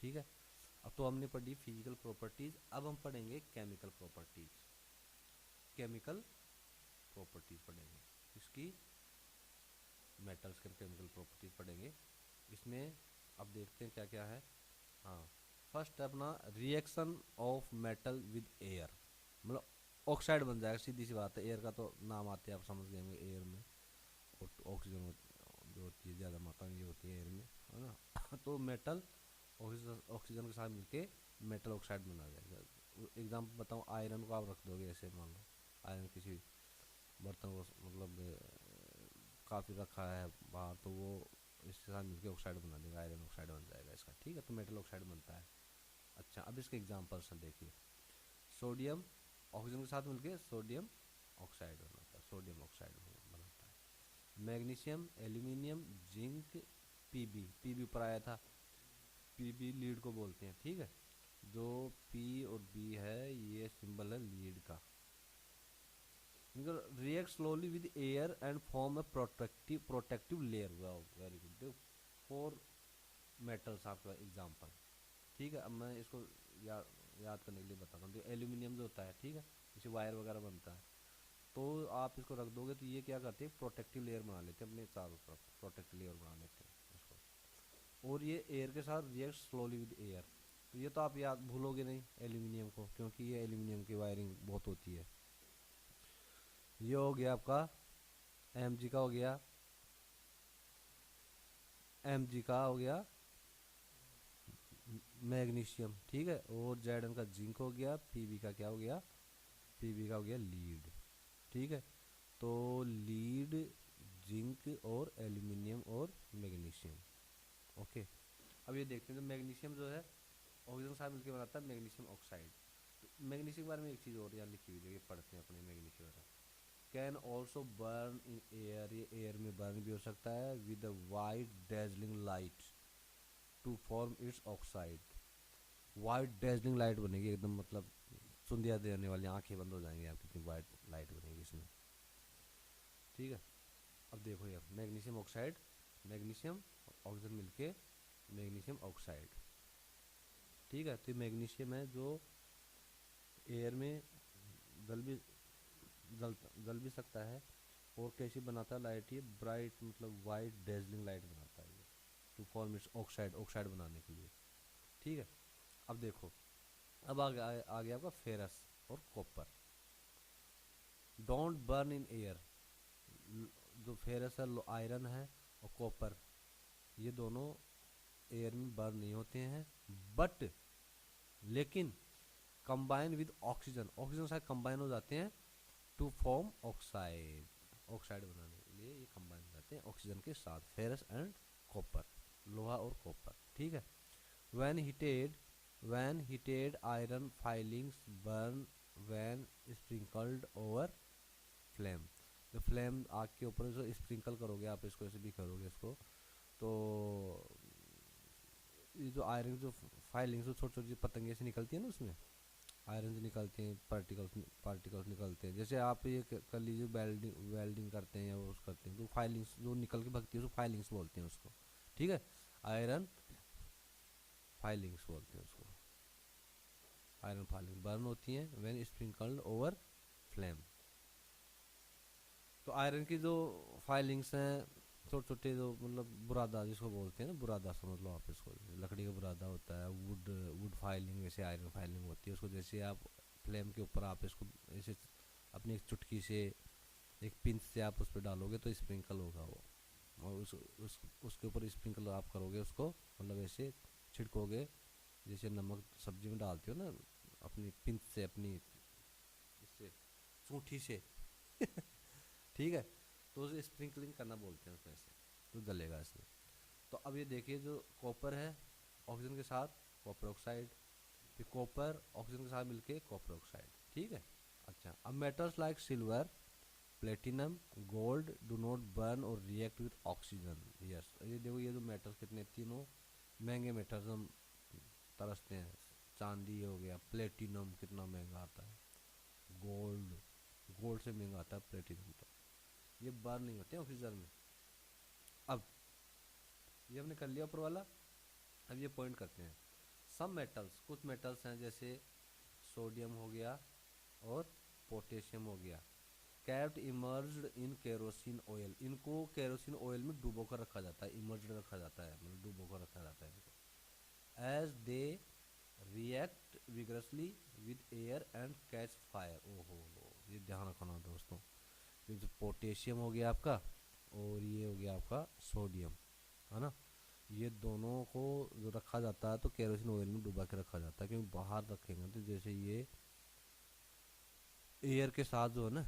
ठीक है। अब तो हमने पढ़ी फिजिकल प्रॉपर्टीज, अब हम पढ़ेंगे केमिकल प्रॉपर्टीज। केमिकल प्रॉपर्टीज पढ़ेंगे इसकी, मेटल्स के केमिकल प्रॉपर्टीज पढ़ेंगे इसमें। अब देखते हैं क्या क्या है। हाँ, फर्स्ट अपना reaction of metal with air, मतलब ऑक्साइड बन जाएगा, सीधी सी बात है। एयर का तो नाम आते हैं, आप समझ गए होंगे। एयर में ऑक्सीजन जो होती है ज़्यादा मात्रा में, ये होती है एयर में, है ना। तो मेटल ऑक्सीजन के साथ मिलके मेटल ऑक्साइड बना जाएगा। एग्जाम्पल बताऊँ, आयरन को आप रख दोगे ऐसे, मान लो आयरन किसी बर्तन को मतलब काफ़ी रखा है बाहर, तो वो इसके साथ मिलके ऑक्साइड बना देगा, आयरन ऑक्साइड बन जाएगा इसका, ठीक है। तो मेटल ऑक्साइड बनता है। अच्छा, अब इसके एग्जाम्पल्स देखिए। सोडियम ऑक्सीजन के साथ मिलके सोडियम ऑक्साइड बनाता है, सोडियम ऑक्साइड बनाता है। Magnesium, aluminium, zinc, PB, PB ऊपर आया था, पीबी लीड को बोलते हैं, ठीक है। जो पी और बी है, ये सिंबल है लीड का। React slowly with air and form A protective layer. Very good. देखो, फोर मेटल्स आपका एग्जांपल, ठीक है। अब मैं इसको याद करने के लिए बताता हूँ। एल्यूमिनियम जो होता है, ठीक है, इसे वायर वगैरह बनता है, तो आप इसको रख दोगे तो ये क्या करते हैं, प्रोटेक्टिव लेयर बना लेते हैं अपने चारों तरफ, प्रोटेक्टिव लेयर बना लेते हैं इसको। और ये एयर के साथ रिएक्ट स्लोली विद एयर, तो ये तो आप याद भूलोगे नहीं एल्यूमिनियम को, क्योंकि ये एल्यूमिनियम की वायरिंग बहुत होती है। ये हो गया आपका एम जी का, हो गया एम जी का, हो गया मैग्नीशियम, ठीक है। और जेड एन का जिंक हो गया, पीबी का क्या हो गया, पीबी का हो गया लीड, ठीक है। तो लीड, जिंक और एल्यूमिनियम और मैग्नीशियम, ओके। अब ये देखते हैं, तो मैग्नीशियम जो है ऑक्सीजन के साथ मिलकर बनाता है मैग्नीशियम ऑक्साइड। तो मैग्नीशियम के बारे में एक चीज़ और यहाँ लिखी हुई है, पढ़ते हैं अपने मैग्नीशियम बारे में। Can also burn in air, ये एयर में बर्न भी हो सकता है with white dazzling light to form its oxide. White dazzling light बनेगी एकदम, मतलब सुंदिया देने वाली, आंखें बंद हो जाएंगी आपकी, इतनी वाइट लाइट बनेगी इसमें, ठीक है। अब देखो ये मैग्नीशियम ऑक्साइड, मैग्नीशियम ऑक्सीजन मिलके मैग्नीशियम ऑक्साइड, ठीक है। तो मैग्नीशियम है जो एयर में जल भी जल भी सकता है। और कैसी बनाता है लाइट, ये ब्राइट मतलब वाइट डेजलिंग लाइट बनाता है ये, to form its oxide, oxide बनाने के लिए, ठीक है। अब देखो, अब आ गया आपका फेरस और copper. Don't burn in air, जो फेरस है, आयरन है, और कॉपर, ये दोनों एयर में बर्न नहीं होते हैं, बट लेकिन कंबाइन विद ऑक्सीजन, ऑक्सीजन के साथ कंबाइन हो जाते हैं टू फॉर्म ऑक्साइड, ऑक्साइड बनाने के लिए ये कंबाइन हो जाते हैं ऑक्सीजन के साथ, फेरस एंड कॉपर, लोहा और कॉपर, ठीक है। When heated, when heated iron filings burn when sprinkled over flame. जब फ्लेम आग के ऊपर जो स्प्रिंकल करोगे आप इसको, ऐसे भी करोगे इसको, तो ये जो आयरन जो फाइलिंग्स, जो छोटी छोटी पतंगे से निकलती है ना, उसमें आयरन से निकलते हैं, पार्टिकल्स पार्टिकल्स निकलते हैं। जैसे आप ये कर लीजिए, वेल्डिंग वेल्डिंग करते हैं या वो करते हैं, तो फाइलिंग्स जो निकल के भगती है उसको फाइलिंग्स बोलते हैं उसको, ठीक है। आयरन फाइलिंग्स बोलते हैं उसको, आयरन फाइलिंग बर्न होती हैं व्हेन स्प्रिंकल्ड ओवर फ्लेम। तो आयरन की जो फाइलिंग्स हैं, छोटे छोटे जो मतलब बुरादा जिसको बोलते हैं ना, बुरादा समझ लो आप इसको, लकड़ी का बुरादा होता है, वुड वुड फाइलिंग, वैसे आयरन फाइलिंग होती है उसको। जैसे आप फ्लेम के ऊपर आप इसको ऐसे अपनी एक चुटकी से, एक पिंच से आप उस पर डालोगे तो स्प्रिंकल होगा वो, और उसके ऊपर स्प्रिंकल आप करोगे उसको, मतलब ऐसे छिड़कोगे, जैसे नमक सब्जी में डालते हो ना, अपनी पिंच से, अपनी इससे सूठी से ठीक है। तो उसे स्प्रिंकलिंग करना बोलते हैं उसमें से, तो जलेगा इसमें। तो अब ये देखिए, जो कॉपर है ऑक्सीजन के साथ कॉपर ऑक्साइड, फिर कॉपर ऑक्सीजन के साथ मिलके कॉपर ऑक्साइड, ठीक है। अच्छा, अब metals like silver, platinum, gold do not burn और रिएक्ट विद ऑक्सीजन। यस, ये देखो, ये जो मेटल्स कितने, तीनों महंगे मेटल्स हम तरसते हैं। चांदी हो गया, प्लेटिनम कितना महंगा आता है, गोल्ड, गोल्ड से महंगा आता है प्लेटिनम, तो ये बर्न नहीं होते हैं ऑक्सीजन में। अब ये हमने कर लिया ऊपर वाला। अब ये पॉइंट करते हैं, सम मेटल्स, कुछ मेटल्स हैं जैसे सोडियम हो गया और पोटेशियम हो गया, कैप्ट इमर्ज्ड इन केरोसिन ऑयल, इनको केरोसिन ऑयल में डुबो कर रखा जाता है, इमर्ज्ड रखा जाता है, मतलब डुबो कर रखा जाता है इनको, as they react vigorously with air and catch fire. ओहो, ये ध्यान रखना दोस्तों, ये जो पोटेशियम हो गया आपका और ये हो गया आपका सोडियम, है ना, ये दोनों को जो रखा जाता है तो केरोसिन ऑयल में डुबा के रखा जाता है, क्योंकि बाहर रखेंगे तो जैसे ये एयर के साथ जो है ना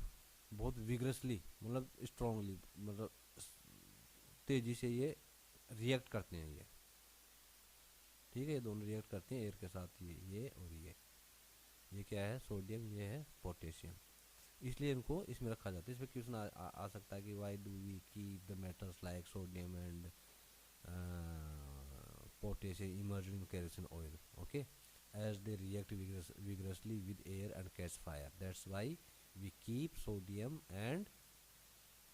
बहुत विग्रसली, मतलब स्ट्रांगली, मतलब तेजी से ये रिएक्ट करते हैं ये, ठीक है, ये दोनों रिएक्ट करते हैं एयर के साथ, ये और ये क्या है, सोडियम, ये है पोटेशियम, इसलिए इनको इसमें रखा जाता है। इसमें क्वेश्चन आ सकता है कि why do we keep the metals like sodium and potassium emerged in kerosene oil, okay, as they react vigorously with air and catch fire. That's why we keep sodium and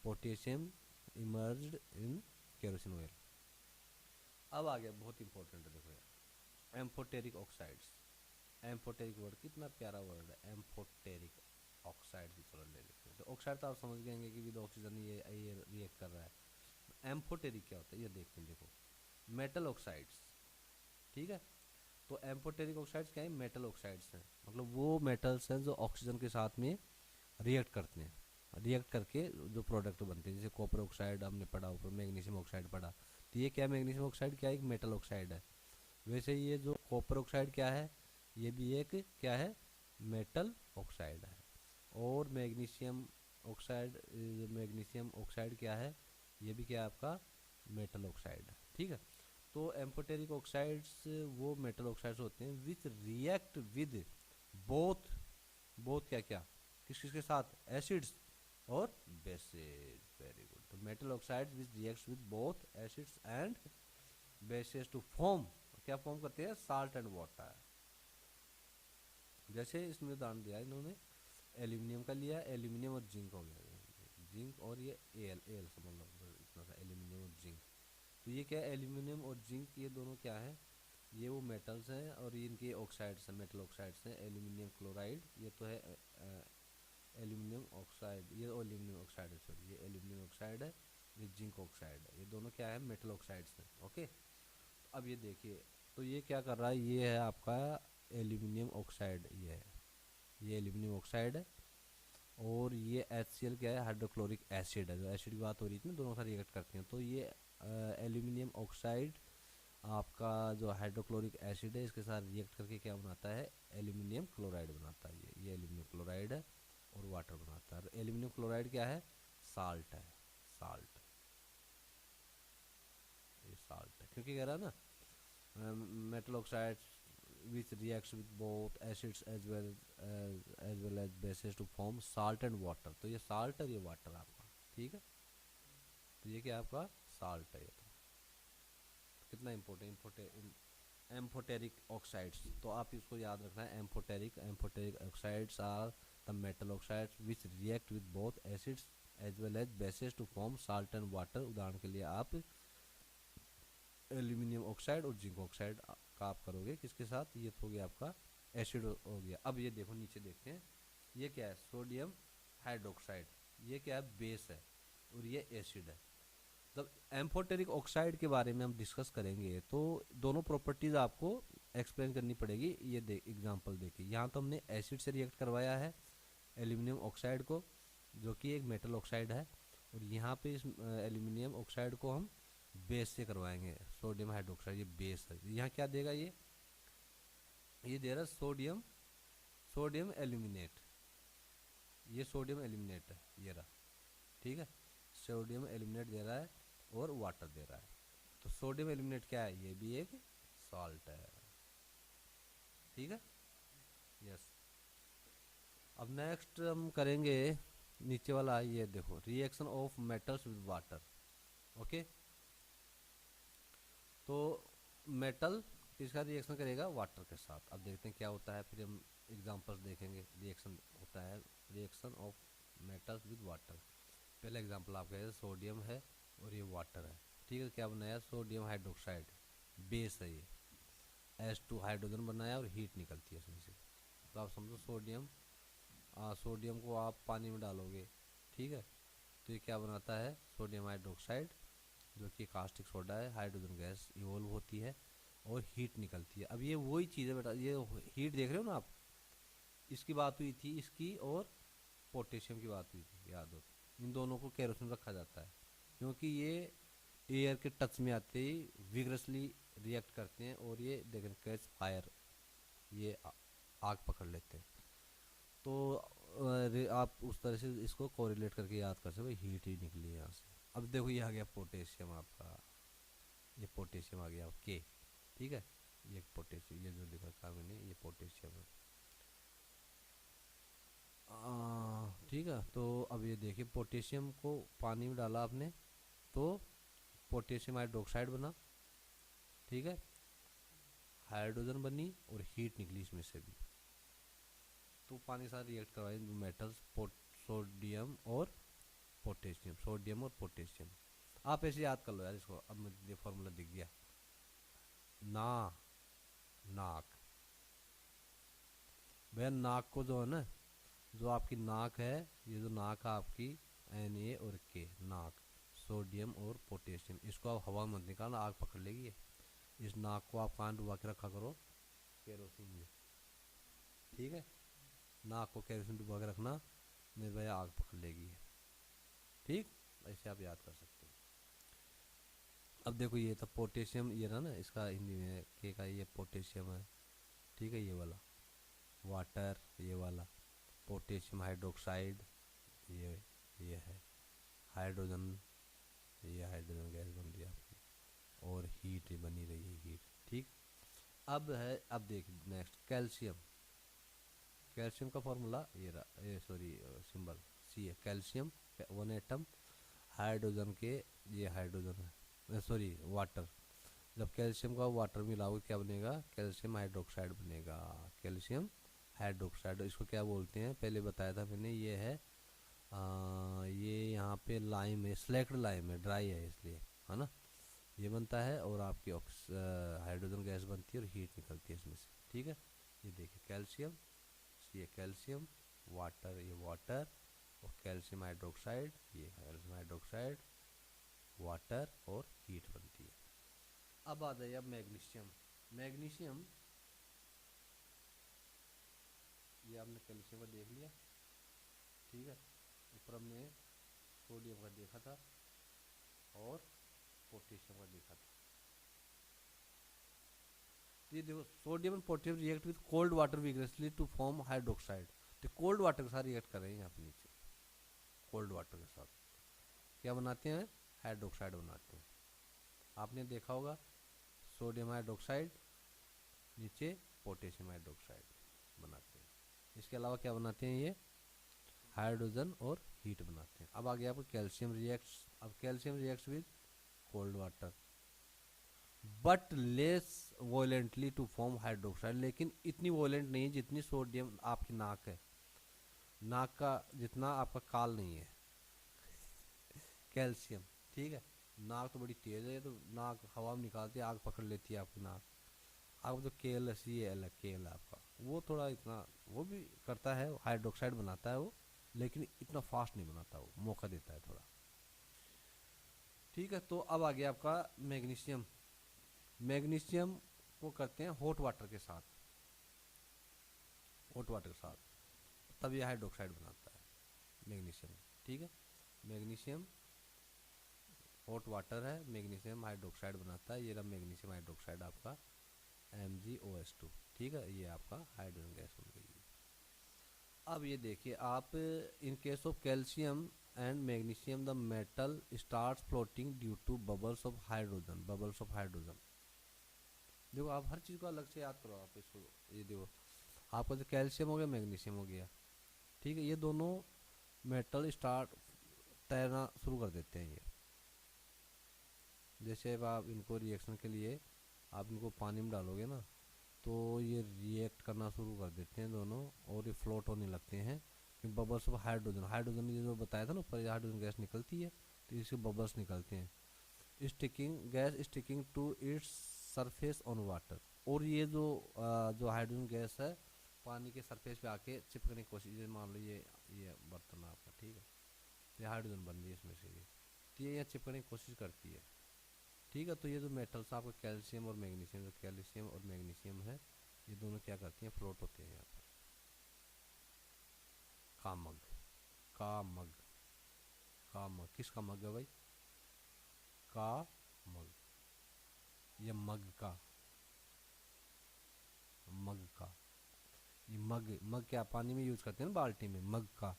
potassium emerged in kerosene oil. अब आ गया बहुत important है, देखो यार, amphoteric oxides. Amphoteric word कितना प्यारा word है, एम्फोटेरिक ऑक्साइड भी चलो ले लेते हैं। तो ऑक्साइड तो आप समझ गए कि विद ऑक्सीजन ये रिएक्ट कर रहा है। एम्फोटेरिक क्या होता है ये देखते हैं, देखो, मेटल ऑक्साइड्स, ठीक है, तो एम्फोटेरिक ऑक्साइड्स क्या है, मेटल ऑक्साइड्स हैं, मतलब वो मेटल्स हैं जो ऑक्सीजन के साथ में रिएक्ट करते हैं, रिएक्ट करके जो प्रोडक्ट बनते हैं, जैसे कॉपर ऑक्साइड हमने पढ़ा, ऊपर मैग्नीशियम ऑक्साइड पढ़ा, तो ये क्या है, मैग्नीशियम ऑक्साइड क्या है, एक मेटल ऑक्साइड है। वैसे ये जो कॉपर ऑक्साइड क्या है, ये भी एक क्या है, मेटल ऑक्साइड है। और मैग्नीशियम ऑक्साइड, मैग्नीशियम ऑक्साइड क्या है, ये भी क्या है आपका, मेटल ऑक्साइड है, ठीक है। तो एम्फोटेरिक ऑक्साइड्स वो मेटल ऑक्साइड्स होते हैं which react with both, both क्या क्या, किस किस के साथ, एसिड्स और बेसेस, वेरी गुड। तो metal oxides which reacts with both acids and bases to form, क्या फॉर्म करते हैं, साल्ट एंड वाटर। जैसे इसमें उदाहरण दिया इन्होंने, एल्यूमिनियम का लिया, एल्यूमिनियम और जिंक हो गया, जिंक और ये एल एल समझ लो, इतना सा एल्यूमिनियम और जिंक। तो ये क्या है, एल्यूमिनियम और जिंक ये दोनों क्या है, ये वो मेटल्स हैं और ये इनके ऑक्साइड्स हैं, मेटल ऑक्साइड्स हैं। एल्यूमिनियम क्लोराइड ये तो है एल्यूमिनियम ऑक्साइड, ये एल्यूमिनियम ऑक्साइड है, सॉरी, ये एल्यूमिनियम ऑक्साइड है, ये जिंक ऑक्साइड है, ये दोनों क्या है, मेटल ऑक्साइड्स हैं, ओके। तो अब ये देखिए, तो ये क्या कर रहा है, ये है आपका एल्यूमिनियम ऑक्साइड, ये है, ये एल्यूमिनियम ऑक्साइड है, और ये HCl क्या है, हाइड्रोक्लोरिक एसिड है, जो एसिड की बात हो रही थी ना, दोनों का रिएक्ट करते हैं। तो ये एल्यूमिनियम ऑक्साइड आपका जो हाइड्रोक्लोरिक एसिड है इसके साथ रिएक्ट करके क्या बनाता है, एल्यूमिनियम क्लोराइड बनाता है, ये एल्यूमिनियम क्लोराइड है और वाटर बनाता है। एल्यूमिनियम क्लोराइड क्या है, साल्ट है, साल्ट, ये साल्ट है, क्योंकि कह रहा है ना, metal oxide which reacts with both acids as well as bases to form salt and water। तो ये salt और ये water आपका, ठीक है, तो ये क्या आपका salt है, ये तो कितना इम्पोर्टेंट, एम्फोटेरिक ऑक्साइड्स, तो आप इसको याद रखना है, amphoteric oxides are the metal oxides which react with both acids as well as bases to form salt and water. उदाहरण के लिए आप एल्यूमिनियम ऑक्साइड और जिंक ऑक्साइड का आप करोगे किसके साथ, ये तो हो गया आपका एसिड हो गया। अब ये देखो नीचे देखते हैं, ये क्या है, सोडियम हाइड्रोक्साइड, ये क्या है, बेस है, और ये एसिड है। जब एम्फोटेरिक ऑक्साइड के बारे में हम डिस्कस करेंगे तो दोनों प्रॉपर्टीज आपको एक्सप्लेन करनी पड़ेगी। ये एग्जांपल देखिए, यहाँ तो हमने एसिड से रिएक्ट करवाया है एल्यूमिनियम ऑक्साइड को, जो कि एक मेटल ऑक्साइड है, और यहाँ पे इस एल्यूमिनियम ऑक्साइड को हम बेस से करवाएंगे, सोडियम हाइड्रोक्साइड, ये बेस है। यहाँ क्या देगा, ये दे रहा सोडियम, सोडियम एल्यूमिनेट, ये सोडियम एल्यूमिनेट है, ये रहा, ठीक है, सोडियम एल्यूमिनेट दे रहा है और वाटर दे रहा है। तो सोडियम एल्यूमिनेट क्या है, ये भी एक सॉल्ट है, ठीक है, यस। अब नेक्स्ट हम करेंगे नीचे वाला, ये देखो, reaction of metals with water, okay. तो मेटल किसका रिएक्शन करेगा, वाटर के साथ। अब देखते हैं क्या होता है, फिर हम एग्जांपल्स देखेंगे, रिएक्शन होता है, reaction of metals with water. पहला एग्जांपल आपका है, सोडियम है और ये वाटर है, ठीक है, क्या बनाया, सोडियम हाइड्रोक्साइड, बेस है ये, H2 हाइड्रोजन बनाया और हीट निकलती है इसमें से। तो आप समझो सोडियम को आप पानी में डालोगे, ठीक है, तो ये क्या बनाता है, सोडियम हाइड्रोक्साइड, जो कि कास्टिक सोडा है, हाइड्रोजन गैस इवोल्व होती है और हीट निकलती है। अब ये वही चीज़ है बेटा, ये हीट देख रहे हो ना आप, इसकी बात हुई थी, इसकी और पोटेशियम की बात हुई थी, याद हो, इन दोनों को केरोसिन रखा जाता है क्योंकि ये एयर के टच में आते ही विग्रसली रिएक्ट करते हैं और ये देखें कैच फायर, ये आग पकड़ लेते हैं। तो आप उस तरह से इसको कोरिलेट करके याद कर सकते, हीट ही निकली है यहाँ से। अब देखो ये आ गया पोटेशियम आपका, ये पोटेशियम आ गया के, ठीक है, ये पोटेशियम, ये जो लिख रखा है मैंने, ये पोटेशियम है। ठीक है, तो अब ये देखिए पोटेशियम को पानी में डाला आपने तो पोटेशियम हाइड्रोक्साइड बना, ठीक है, हाइड्रोजन बनी और हीट निकली इसमें से भी। तो पानी के साथ रिएक्ट करवाए मेटल्स, सोडियम और पोटेशियम, सोडियम और पोटेशियम। आप ऐसे याद कर लो यार इसको, अब मुझे फॉर्मूला दिख गया। ना नाक, भैया नाक को जो है ना, जो आपकी नाक है, ये जो नाक है आपकी, Na और K, नाक, सोडियम और पोटेशियम, इसको आप हवा में मत निकालना, आग पकड़ लेगी ये। इस नाक को आप कान डुबा के रखा करो केरोसिन में, ठीक है, नाक को केरोसिन डुबा के रखना, नहीं भैया आग पकड़ लेगी ये, ठीक, ऐसे आप याद कर सकते हो। अब देखो ये तो पोटेशियम, ये रहा ना इसका हिंदी में के का, ये पोटेशियम है, ठीक है, ये वाला वाटर, ये वाला पोटेशियम हाइड्रोक्साइड, ये है हाइड्रोजन, ये हाइड्रोजन गैस बन रही है आपकी और हीट बनी रही है, हीट, ठीक। अब है, अब देख नेक्स्ट कैल्शियम, कैल्शियम का फॉर्मूला ये रहा, ये सॉरी सिंबल सी है, कैल्शियम 1 एटम, हाइड्रोजन के, ये हाइड्रोजन है, सॉरी वाटर, जब कैल्शियम का वाटर मिलाओगे क्या बनेगा, कैल्शियम हाइड्रोक्साइड बनेगा, कैल्शियम हाइड्रोक्साइड। इसको क्या बोलते हैं, पहले बताया था मैंने, ये है ये यहाँ पे लाइम है, स्लैक्ड लाइम है, ड्राई है इसलिए, है ना, ये बनता है और आपकी हाइड्रोजन गैस बनती है और हीट निकलती है इसमें से, ठीक है। ये देखिए कैल्शियम, ये कैल्शियम, वाटर, ये वाटर, और कैल्शियम हाइड्रोक्साइड, ये कैल्शियम हाइड्रोक्साइड, वाटर और हीट बनती है। अब आ जाइए अब मैग्नीशियम, मैग्नीशियम, ये आपने कैल्शियम का देख लिया, ठीक है, ऊपर हमने सोडियम का देखा था और पोटेशियम का देखा था। तो ये देखो sodium and potassium react with cold water vigorously to form hydroxide, तो कोल्ड वाटर के साथ रिएक्ट कर रहे हैं यहाँ पे नीचे, कोल्ड वाटर के साथ क्या बनाते हैं, हाइड्रोक्साइड बनाते हैं। आपने देखा होगा सोडियम हाइड्रोक्साइड, नीचे पोटेशियम हाइड्रोक्साइड बनाते हैं। इसके अलावा क्या बनाते हैं ये, हाइड्रोजन और हीट बनाते हैं। अब आ गया आपको कैल्शियम रिएक्ट्स, अब calcium reacts with cold water but less violently to form hydroxide, लेकिन इतनी वोलेंट नहीं है जितनी सोडियम, आपकी नाक है, नाक का जितना आपका काल नहीं है कैल्शियम, ठीक है, नाक तो बड़ी तेज है, तो नाक हवा में निकालती है, आग पकड़ लेती है आपकी नाक। आपको जो केल सी एल है, केल है आपका, वो थोड़ा इतना वो भी करता है, हाइड्रोक्साइड बनाता है वो, लेकिन इतना फास्ट नहीं बनाता, वो मौका देता है थोड़ा, ठीक है। तो अब आ गया आपका मैग्नीशियम, मैग्नीशियम को करते हैं हॉट वाटर के साथ, हॉट वाटर के साथ, तब ये हाइड्रोक्साइड बनाता है मैग्नीशियम, ठीक है, मैग्नीशियम हॉट वाटर है, मैग्नीशियम हाइड्रोक्साइड बनाता है, ये रहा मैग्नीशियम हाइड्रोक्साइड आपका MgOH2, ठीक है, ये आपका हाइड्रोजन गैस बन गई है। अब ये देखिए आप, in case of calcium and magnesium the metal starts floating due to bubbles of hydrogen, bubbles of hydrogen. देखो आप हर चीज़ को अलग से याद करो आप इसको, ये देखो आपका जो कैल्शियम हो गया, मैग्नीशियम हो गया, ठीक है, ये दोनों मेटल स्टार्ट तैरना शुरू कर देते हैं। ये जैसे अब आप इनको रिएक्शन के लिए आप इनको पानी में डालोगे ना, तो ये रिएक्ट करना शुरू कर देते हैं दोनों, और ये फ्लोट होने लगते हैं, कि बबल्स ऑफ हाइड्रोजन, हाइड्रोजन ये जो बताया था ना ऊपर, हाइड्रोजन गैस निकलती है, तो इसके बबल्स निकलते हैं, sticking gas sticking to its surface on water, और ये जो हाइड्रोजन गैस है पानी के सरफेस पे आके चिपकने की कोशिश, मान लो ये बर्तन है आपका, ठीक है, तो ये हाइड्रोजन बन रही है इसमें से, ये तो ये यहाँ चिपकने की कोशिश करती है, ठीक है। तो ये जो मेटल्स आपका कैल्शियम और मैग्नीशियम, जो कैल्शियम और मैग्नीशियम है, ये दोनों क्या करती हैं, फ्लोट होते हैं यहाँ पर। कामग, कामग, कामग, किसका मग है भाई, का मग, ये मग का, मग का, ये मग, मग क्या पानी में यूज करते हैं ना बाल्टी में, मग का।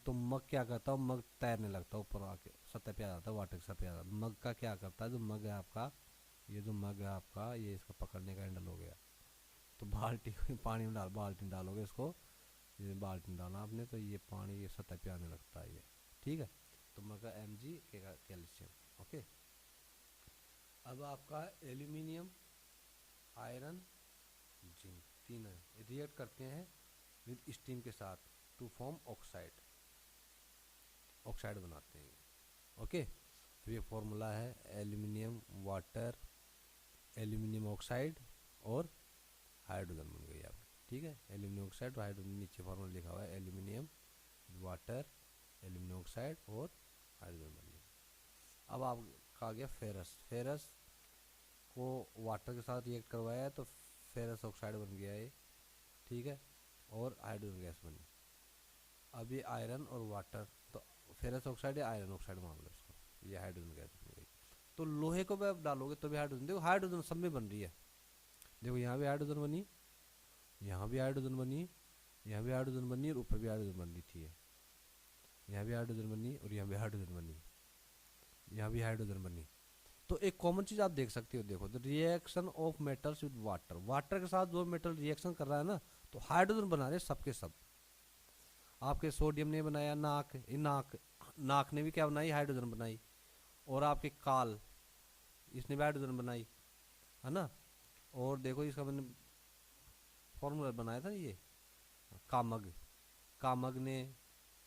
तो मग क्या करता है, मग तैरने लगता है ऊपर आके सतह पे आ जाता है, वाटर की सतह पे आ जाता है। मग का क्या करता है, जो मग है आपका, ये जो मग है आपका, ये इसका पकड़ने का हैंडल हो गया। तो बाल्टी पानी में बाल्टी में डालोगे इसको, ये बाल्टी में डालना आपने, तो ये पानी ये सतह पे आने लगता है ये, ठीक है। तो मग Mg कैल्शियम, ओके। अब आपका एल्यूमिनियम, आयरन, जिंक, तीन है, रिएक्ट करते हैं विद स्टीम के साथ टू फॉर्म ऑक्साइड, ऑक्साइड बनाते हैं, ओके। तो ये फॉर्मूला है एल्यूमिनियम वाटर, एल्यूमिनियम ऑक्साइड और हाइड्रोजन बन गई आपकी, ठीक है। एल्यूमिनियम ऑक्साइड और हाइड्रोजन, नीचे फॉर्मूला लिखा हुआ है एल्यूमिनियम वाटर, एल्यूमिनियम ऑक्साइड और हाइड्रोजन बन गई। अब आपका आ गया फेरस, फेरस को वाटर के साथ रिएक्ट करवाया है तो फेरस ऑक्साइड बन गया है, ठीक है, और हाइड्रोजन गैस बनी। अब ये आयरन और वाटर, तो फेरस ऑक्साइड या आयरन ऑक्साइड मान लो इसको, ये हाइड्रोजन गैस बन गई। तो लोहे को भी आप डालोगे तो भी हाइड्रोजन, देखो हाइड्रोजन सब में बन रही है, देखो यहाँ भी हाइड्रोजन बनी, यहाँ भी हाइड्रोजन बनी, यहाँ भी हाइड्रोजन बनी और ऊपर भी हाइड्रोजन बन रही थी, यहाँ भी हाइड्रोजन बनी और यहाँ भी हाइड्रोजन बनी, यहाँ भी हाइड्रोजन बनी। तो एक कॉमन चीज आप देख सकते हो, देखो the reaction of metals with water, water के साथ जो मेटल रिएक्शन कर रहा है ना, तो हाइड्रोजन बना रहे सबके सब। आपके सोडियम ने बनाया नाक, नाक, नाक ने भी क्या बनाई, हाइड्रोजन बनाई। और आपके काल, इसने भी हाइड्रोजन बनाई, है ना। और देखो इसका मैंने फॉर्मूला बनाया था ये, कामग, कामग ने,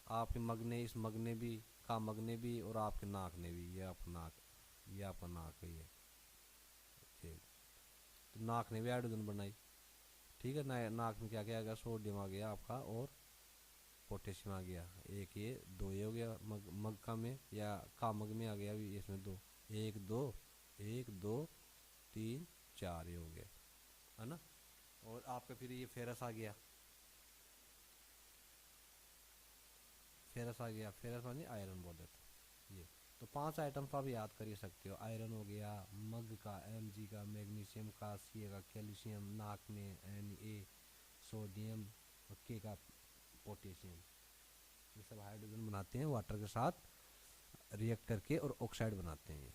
आपके मग ने, इस मग ने भी, कामग ने भी, और आपके नाक ने भी, ये आपका नाक, ये आपका नाक है ये, तो नाक ने भी हाइड्रोजन बनाई, ठीक है ना। नाक में क्या क्या आ गया, सोडियम आ गया आपका और पोटेशियम आ गया, एक ये दो ये हो गया मग, मग का में या कामग में आ गया भी, इसमें दो, एक दो, एक दो तीन चार, ये हो गया, है ना। और आपका फिर ये फेरस आ गया, फेरस आ गया, फेरस मानी आयरन बोल देते ये। तो 5 आइटम्स आप याद कर ही सकते हो, आयरन हो गया, मग का, Mg का, मैग्नीशियम का, Ca का, कैल्शियम, नाक में Na, सोडियम, और K का पोटेशियम, ये सब हाइड्रोजन बनाते हैं वाटर के साथ रिएक्ट करके और ऑक्साइड बनाते हैं ये,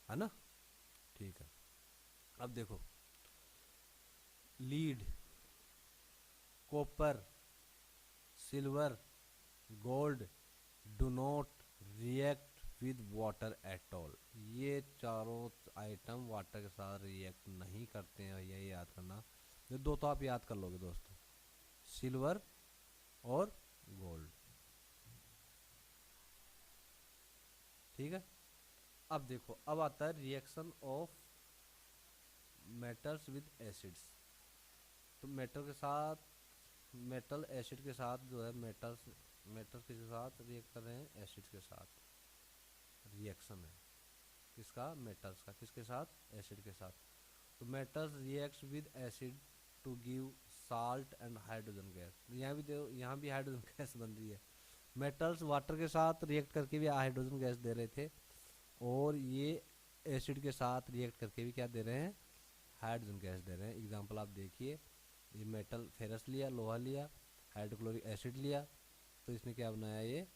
है ना, ठीक है। अब देखो lead, copper, silver, gold do not react with water at all, ये चारों आइटम वाटर के साथ रिएक्ट नहीं करते हैं, यही याद करना। ये दो तो आप याद कर लोगे दोस्तों, सिल्वर और गोल्ड, ठीक है। अब देखो अब आता है reaction of metals with acids. तो मेटल के साथ, मेटल एसिड के साथ जो है, मेटल्स, मेटल्स किसके साथ रिएक्ट कर रहे हैं, एसिड के साथ रिएक्शन है, किसका, मेटल्स का, किसके साथ, एसिड के साथ। तो metals reacts with acid to give salt and hydrogen gas, यहाँ भी देखो, यहाँ भी हाइड्रोजन गैस बन रही है। मेटल्स वाटर के साथ रिएक्ट करके भी हाइड्रोजन गैस दे रहे थे, और ये एसिड के साथ रिएक्ट करके भी क्या दे रहे हैं, हाइड्रोजन गैस दे रहे हैं। एग्जांपल आप देखिए, ये मेटल फेरस लिया, लोहा लिया, हाइड्रोक्लोरिक एसिड लिया, तो इसने क्या बनाया, ये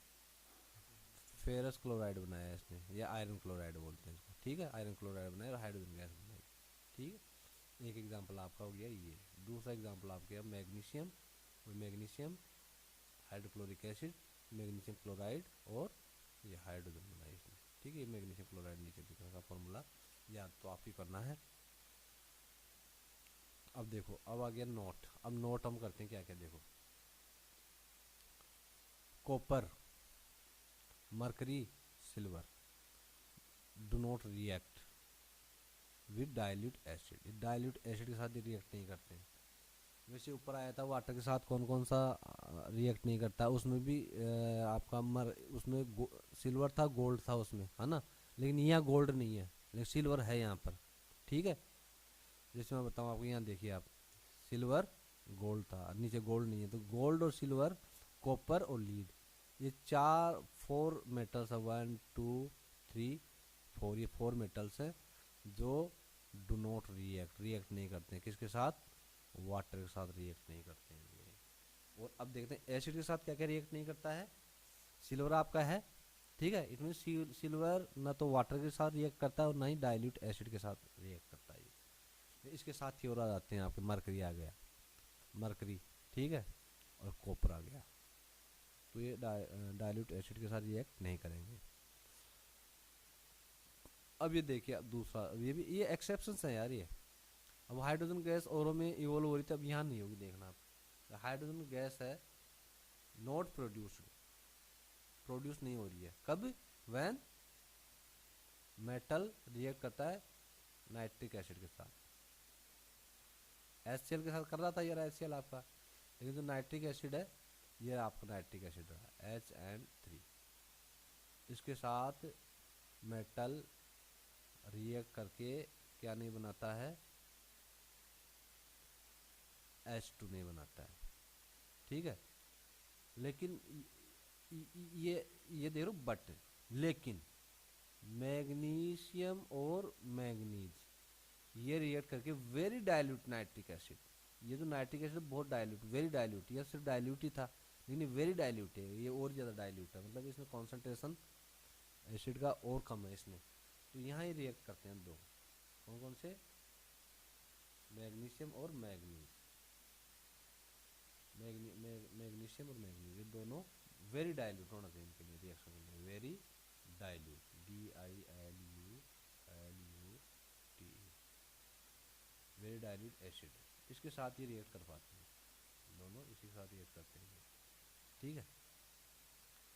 फेरस क्लोराइड बनाया इसने, या आयरन क्लोराइड बोलते हैं इसको, ठीक है, आयरन क्लोराइड बनाया और हाइड्रोजन गैस बनाई, ठीक है। एक एग्जांपल आपका हो गया ये। दूसरा एग्जांपल आपका मैग्नीशियम, और magnesium, hydrochloric acid, magnesium chloride और ये हाइड्रोजन बनाई इसने, ठीक है। ये मैग्नीशियम क्लोराइड नीचे दिख रहा फॉर्मूला, याद तो आप ही करना है। अब देखो अब आ गया नोट, अब नोट हम करते हैं क्या क्या, देखो copper, mercury, silver do not react with dilute acid. Dilute acid के साथ ये रिएक्ट नहीं करते हैं। वैसे ऊपर आया था वाटर के साथ कौन कौन सा रिएक्ट नहीं करता, उसमें भी आपका उसमें सिल्वर था, गोल्ड था उसमें, है ना। लेकिन यहाँ गोल्ड नहीं है, लेकिन सिल्वर है यहाँ पर, ठीक है। जैसे मैं बताऊँ आपको, यहाँ देखिए आप, सिल्वर गोल्ड था, नीचे गोल्ड नहीं है, तो गोल्ड और सिल्वर, कॉपर और लीड, ये चार 4 मेटल्स है, 1 2 3 4, ये 4 मेटल्स है जो डू नॉट रिएक्ट नहीं करते हैं किसके साथ, वाटर के साथ रिएक्ट नहीं करते हैं ये। और अब देखते हैं एसिड के साथ क्या क्या रिएक्ट नहीं करता है। सिल्वर आपका है, ठीक है, इट मीन सिल्वर ना तो वाटर के साथ रिएक्ट करता है और ना ही डाइल्यूट एसिड के साथ रिएक्ट करता है ये। इसके साथ ही और आ जाते हैं आपके, मरकरी आ गया, मरकरी, ठीक है, और कॉपर आ गया, तो ये डाइल्यूट एसिड के साथ रिएक्ट नहीं करेंगे। अब ये देखिए, अब दूसरा, अब ये भी, ये एक्सेप्शंस है यार ये। अब हाइड्रोजन गैस औरों में इवोल्व हो रही थी, अब यहाँ नहीं होगी, देखना आप। हाइड्रोजन गैस है नॉट प्रोड्यूस्ड, प्रोड्यूस नहीं हो रही है, कब, व्हेन मेटल रिएक्ट करता है नाइट्रिक एसिड के साथ। HCl के साथ कर रहा था यार HCl आपका, लेकिन जो नाइट्रिक एसिड है, ये आपका नाइट्रिक एसिड रहा HN3, इसके साथ मेटल रिएक्ट करके क्या नहीं बनाता है, H2 नहीं बनाता है, ठीक है। लेकिन ये देखो, बट लेकिन मैग्नीशियम और मैग्नीज ये रिएक्ट करके वेरी डाइल्यूट नाइट्रिक एसिड, ये जो नाइट्रिक एसिड बहुत डाइल्यूट, वेरी डाइल्यूट, ये सिर्फ डाइल्यूट ही था, लेकिन वेरी डाइल्यूट है, ये और ज़्यादा डाइल्यूट है, मतलब इसमें कॉन्सेंट्रेशन एसिड का और कम है इसमें। तो यहाँ ही रिएक्ट करते हैं दो, कौन कौन से, मैग्नीशियम और मैग्नीज, मैग्नीशियम और मैग्नीज, ये दोनों वेरी डाइल्यूट होना चाहिए इनके लिए, रिएक्शन के लिए very dilute, DILUT, very dilute acid, इसके साथ ही रिएक्ट कर पाते हैं, दोनों इसी के साथ रिएक्ट करते हैं, ठीक है।